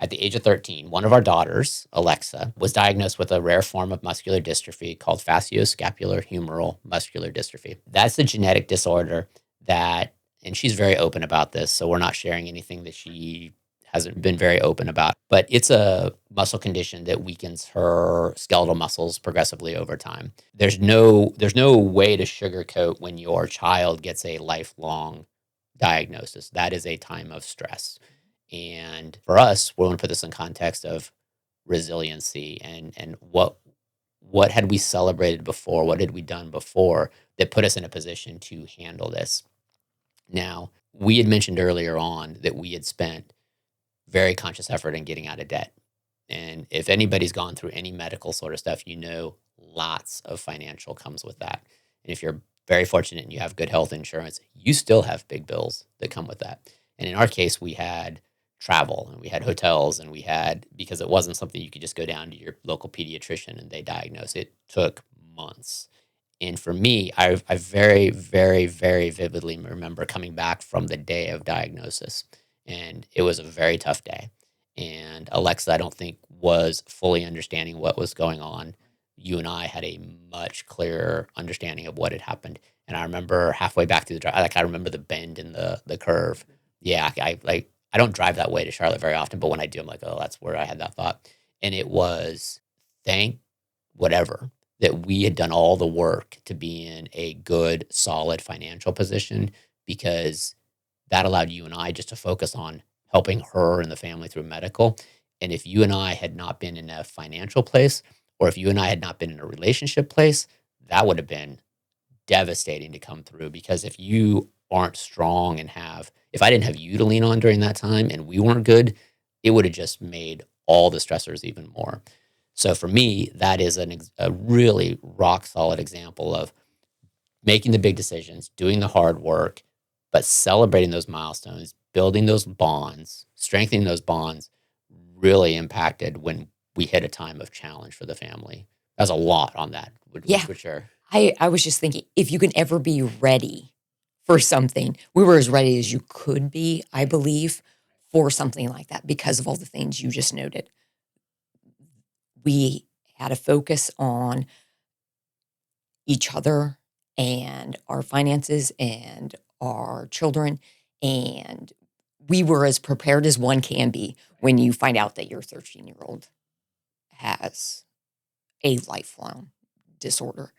at the age of 13, one of our daughters, Alexa, was diagnosed with a rare form of muscular dystrophy called facioscapulohumeral muscular dystrophy. That's a genetic disorder that, and she's very open about this, so we're not sharing anything that she hasn't been very open about, but it's a muscle condition that weakens her skeletal muscles progressively over time. There's no way to sugarcoat when your child gets a lifelong diagnosis. That is a time of stress. And for us, we're going to put this in context of resiliency and what had we celebrated before? What had we done before that put us in a position to handle this? Now, we had mentioned earlier on that we had spent very conscious effort in getting out of debt. And if anybody's gone through any medical sort of stuff, lots of financial comes with that. And if you're very fortunate and you have good health insurance, you still have big bills that come with that. And in our case, we had travel and we had hotels and we had, because it wasn't something you could just go down to your local pediatrician and they diagnose it, took months. And for me, I very, very, very vividly remember coming back from the day of diagnosis. And it was a very tough day. And Alexa, I don't think, was fully understanding what was going on. You and I had a much clearer understanding of what had happened. And I remember halfway back through the drive, like I remember the bend in the curve. Yeah, I don't drive that way to Charlotte very often, but when I do, I'm like, oh, that's where I had that thought. And it was thank whatever that we had done all the work to be in a good, solid financial position, because that allowed you and I just to focus on helping her and the family through medical. And if you and I had not been in a financial place, or if you and I had not been in a relationship place, that would have been devastating to come through. Because if you aren't strong and if I didn't have you to lean on during that time and we weren't good, it would have just made all the stressors even more. So for me, that is a really rock solid example of making the big decisions, doing the hard work, but celebrating those milestones, building those bonds, strengthening those bonds really impacted when we hit a time of challenge for the family. That's a lot on that, Yeah. for sure. I was just thinking, if you can ever be ready for something, we were as ready as you could be, I believe, for something like that because of all the things you just noted. We had a focus on each other and our finances and our children. And we were as prepared as one can be when you find out that your 13-year-old has a lifelong disorder.